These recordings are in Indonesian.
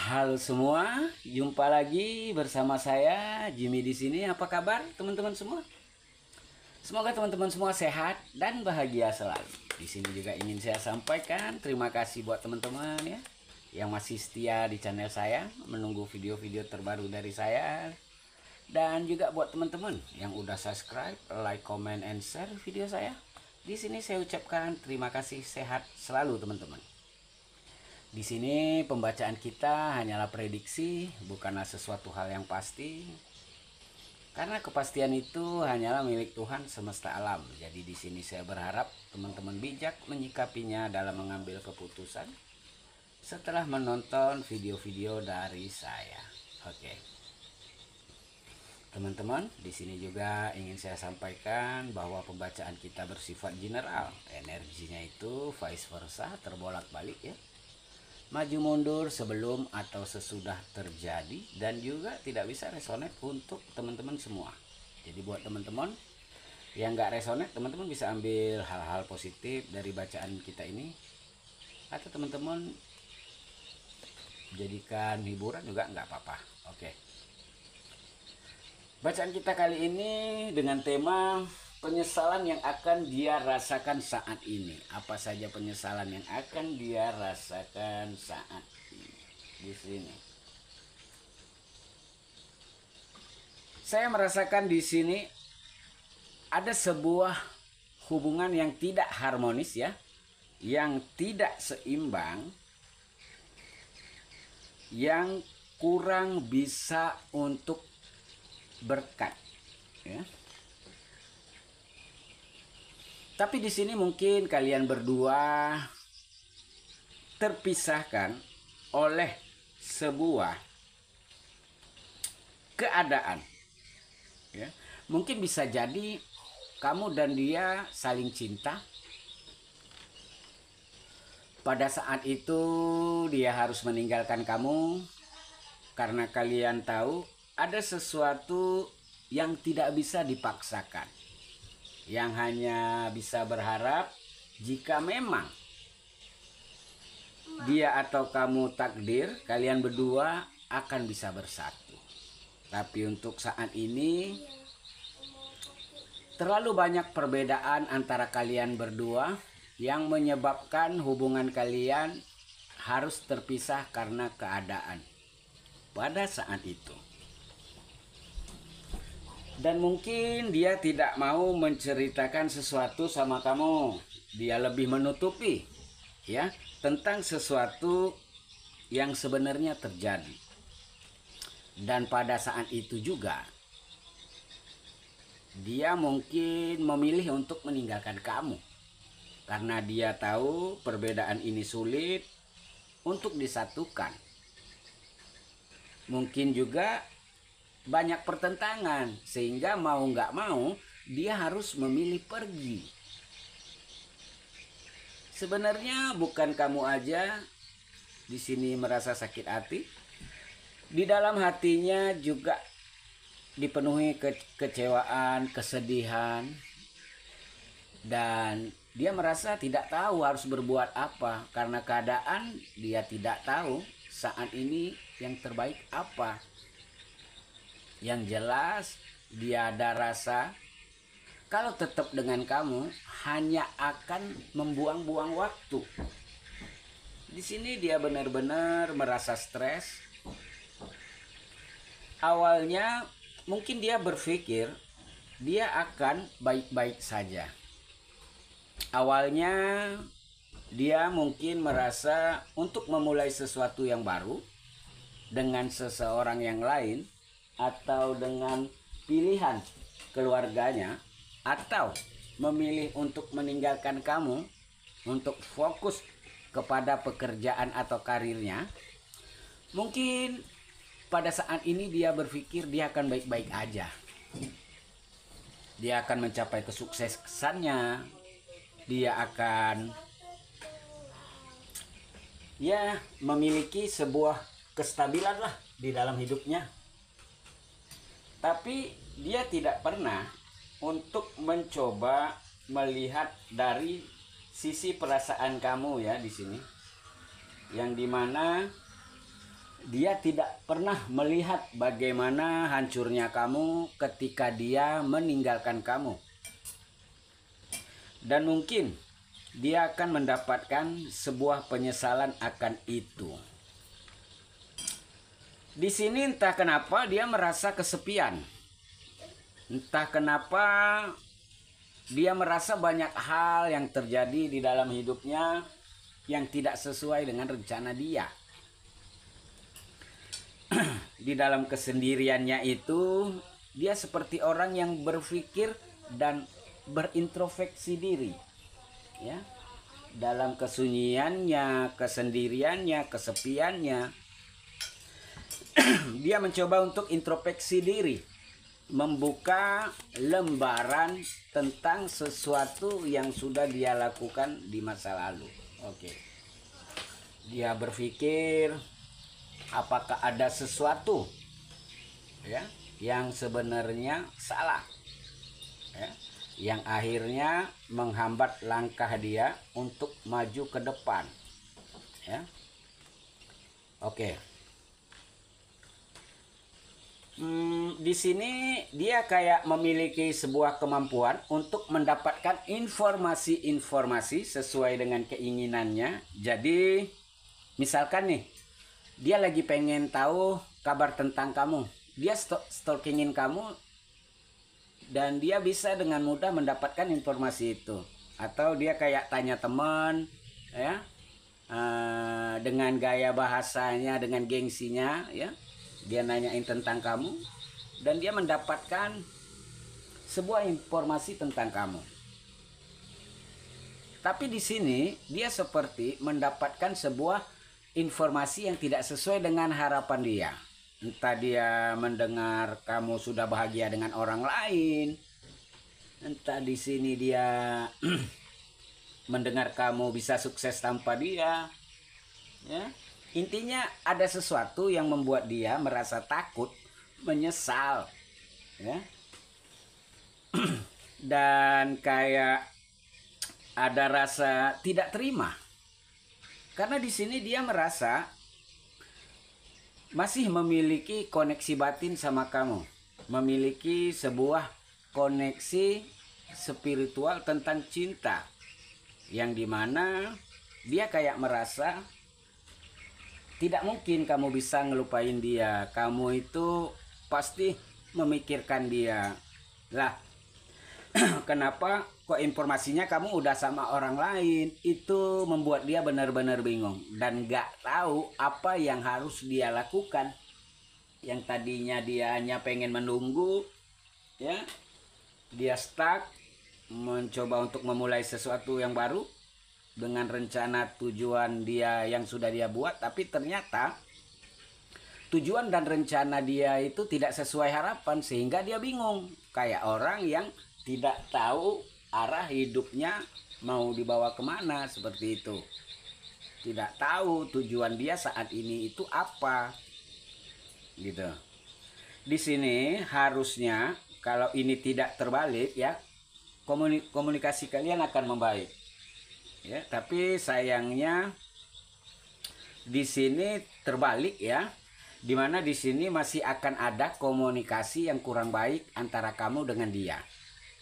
Halo semua, jumpa lagi bersama saya Jimmy di sini. Apa kabar teman-teman semua? Semoga teman-teman semua sehat dan bahagia selalu. Di sini juga ingin saya sampaikan terima kasih buat teman-teman ya yang masih setia di channel saya, menunggu video-video terbaru dari saya. Dan juga buat teman-teman yang udah subscribe, like, comment, and share video saya. Di sini saya ucapkan terima kasih, sehat selalu teman-teman. Di sini pembacaan kita hanyalah prediksi, bukanlah sesuatu hal yang pasti. Karena kepastian itu hanyalah milik Tuhan semesta alam. Jadi di sini saya berharap teman-teman bijak menyikapinya dalam mengambil keputusan setelah menonton video-video dari saya. Oke. Teman-teman, di sini juga ingin saya sampaikan bahwa pembacaan kita bersifat general. Energinya itu vice versa, terbolak-balik ya. Maju mundur sebelum atau sesudah terjadi, dan juga tidak bisa resonate untuk teman-teman semua. Jadi buat teman-teman yang nggak resonate, teman-teman bisa ambil hal-hal positif dari bacaan kita ini, atau teman-teman jadikan hiburan juga nggak apa-apa. Oke. Bacaan kita kali ini dengan tema penyesalan yang akan dia rasakan saat ini. Apa saja penyesalan yang akan dia rasakan saat ini? Di sini. Saya merasakan di sini ada sebuah hubungan yang tidak harmonis ya, yang tidak seimbang, yang kurang bisa untuk berkat ya. Tapi di sini mungkin kalian berdua terpisahkan oleh sebuah keadaan ya. Mungkin bisa jadi kamu dan dia saling cinta. Pada saat itu dia harus meninggalkan kamu karena kalian tahu ada sesuatu yang tidak bisa dipaksakan, yang hanya bisa berharap jika memang dia atau kamu takdir kalian berdua akan bisa bersatu. Tapi untuk saat ini terlalu banyak perbedaan antara kalian berdua yang menyebabkan hubungan kalian harus terpisah karena keadaan pada saat itu. Dan mungkin dia tidak mau menceritakan sesuatu sama kamu. Dia lebih menutupi ya tentang sesuatu yang sebenarnya terjadi. Dan pada saat itu juga dia mungkin memilih untuk meninggalkan kamu. Karena dia tahu perbedaan ini sulit untuk disatukan. Mungkin juga banyak pertentangan, sehingga mau nggak mau dia harus memilih pergi. Sebenarnya bukan kamu aja di sini merasa sakit hati. Di dalam hatinya juga dipenuhi kekecewaan, kesedihan, dan dia merasa tidak tahu harus berbuat apa karena keadaan. Dia tidak tahu saat ini yang terbaik apa. Yang jelas dia ada rasa kalau tetap dengan kamu hanya akan membuang-buang waktu. Di sini dia benar-benar merasa stres. Awalnya mungkin dia berpikir dia akan baik-baik saja. Awalnya dia mungkin merasa untuk memulai sesuatu yang baru dengan seseorang yang lain, atau dengan pilihan keluarganya, atau memilih untuk meninggalkan kamu untuk fokus kepada pekerjaan atau karirnya. Mungkin pada saat ini dia berpikir dia akan baik-baik aja. Dia akan mencapai kesuksesannya. Dia akan ya memiliki sebuah kestabilan lah di dalam hidupnya. Tapi dia tidak pernah untuk mencoba melihat dari sisi perasaan kamu ya di sini, yang dimana Dia tidak pernah melihat bagaimana hancurnya kamu ketika dia meninggalkan kamu. Dan mungkin dia akan mendapatkan sebuah penyesalan akan itu. Di sini entah kenapa dia merasa kesepian. Entah kenapa dia merasa banyak hal yang terjadi di dalam hidupnya yang tidak sesuai dengan rencana dia. Di dalam kesendiriannya itu, dia seperti orang yang berpikir dan berintrospeksi diri. Ya, dalam kesunyiannya, kesendiriannya, kesepiannya, dia mencoba untuk introspeksi diri, membuka lembaran tentang sesuatu yang sudah dia lakukan di masa lalu. Oke. Dia berpikir apakah ada sesuatu ya yang sebenarnya salah. Ya, yang akhirnya menghambat langkah dia untuk maju ke depan. Ya. Oke. Di sini dia kayak memiliki sebuah kemampuan untuk mendapatkan informasi-informasi sesuai dengan keinginannya. Jadi, misalkan nih, dia lagi pengen tahu kabar tentang kamu. Dia stalkingin kamu dan dia bisa dengan mudah mendapatkan informasi itu. Atau dia kayak tanya teman, ya, dengan gaya bahasanya, dengan gengsinya, ya. Dia nanyain tentang kamu dan dia mendapatkan sebuah informasi tentang kamu. Tapi di sini dia seperti mendapatkan sebuah informasi yang tidak sesuai dengan harapan dia. Entah dia mendengar kamu sudah bahagia dengan orang lain, entah di sini dia mendengar kamu bisa sukses tanpa dia, ya. Intinya ada sesuatu yang membuat dia merasa takut, menyesal, ya. Dan kayak ada rasa tidak terima. Karena di sini dia merasa masih memiliki koneksi batin sama kamu. Memiliki sebuah koneksi spiritual tentang cinta. Yang dimana dia kayak merasa tidak mungkin kamu bisa ngelupain dia. Kamu itu pasti memikirkan dia. Lah, kenapa kok informasinya kamu udah sama orang lain? Itu membuat dia benar-benar bingung. Dan gak tahu apa yang harus dia lakukan. Yang tadinya dia hanya pengen menunggu, ya, dia stuck, mencoba untuk memulai sesuatu yang baru dengan rencana tujuan dia yang sudah dia buat, tapi ternyata tujuan dan rencana dia itu tidak sesuai harapan sehingga dia bingung, kayak orang yang tidak tahu arah hidupnya mau dibawa kemana, seperti itu. Tidak tahu tujuan dia saat ini itu apa, gitu. Di sini harusnya kalau ini tidak terbalik, ya, komunikasi kalian akan membaik. Ya, tapi sayangnya di sini terbalik, ya. Dimana di sini masih akan ada komunikasi yang kurang baik antara kamu dengan dia.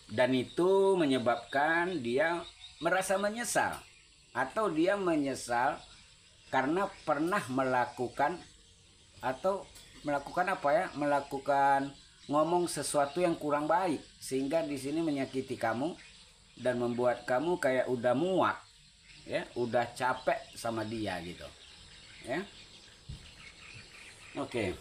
Dan itu menyebabkan dia merasa menyesal. Atau dia menyesal karena pernah melakukan atau melakukan apa, ya? Melakukan ngomong sesuatu yang kurang baik sehingga di sini menyakiti kamu dan membuat kamu kayak udah muak, ya, udah capek sama dia gitu, ya. Oke.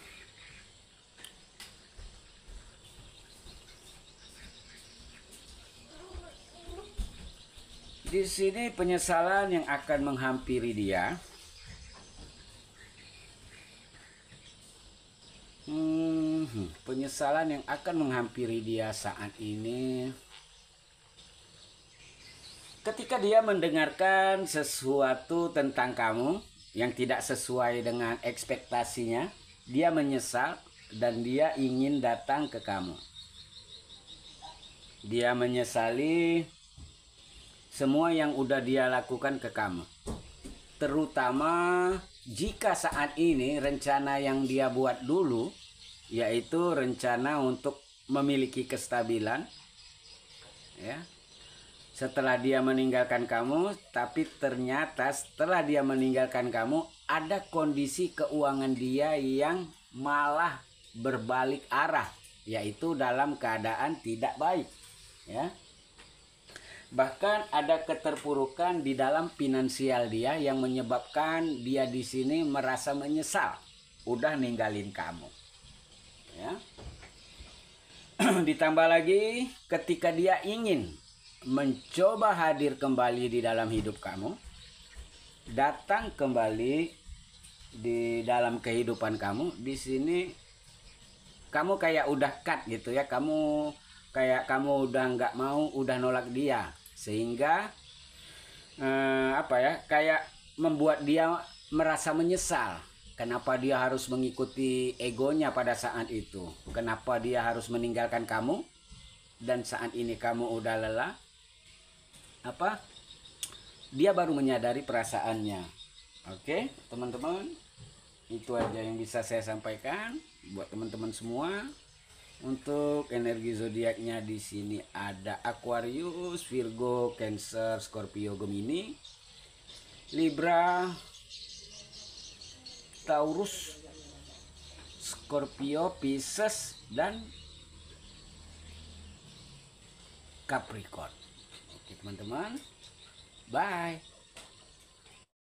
Di sini penyesalan yang akan menghampiri dia. Penyesalan yang akan menghampiri dia saat ini ketika dia mendengarkan sesuatu tentang kamu yang tidak sesuai dengan ekspektasinya, dia menyesal dan dia ingin datang ke kamu. Dia menyesali semua yang udah dia lakukan ke kamu. terutama jika saat ini rencana yang dia buat dulu, yaitu rencana untuk memiliki kestabilan, ya. Setelah dia meninggalkan kamu, tapi ternyata setelah dia meninggalkan kamu, ada kondisi keuangan dia yang malah berbalik arah, yaitu dalam keadaan tidak baik, ya. Bahkan ada keterpurukan di dalam finansial dia yang menyebabkan dia di sini merasa menyesal udah ninggalin kamu, ya. Ditambah lagi ketika dia ingin mencoba hadir kembali di dalam hidup kamu, datang kembali di dalam kehidupan kamu, di sini kamu kayak udah cut gitu ya, kamu udah nggak mau, udah nolak dia, sehingga kayak membuat dia merasa menyesal. Kenapa dia harus mengikuti egonya pada saat itu? Kenapa dia harus meninggalkan kamu? Dan saat ini kamu udah lelah. Dia baru menyadari perasaannya. Oke, teman-teman, itu aja yang bisa saya sampaikan buat teman-teman semua. Untuk energi zodiaknya di sini ada Aquarius, Virgo, Cancer, Scorpio, Gemini, Libra, Taurus, Scorpio, Pisces, dan Capricorn. Oke teman-teman, bye.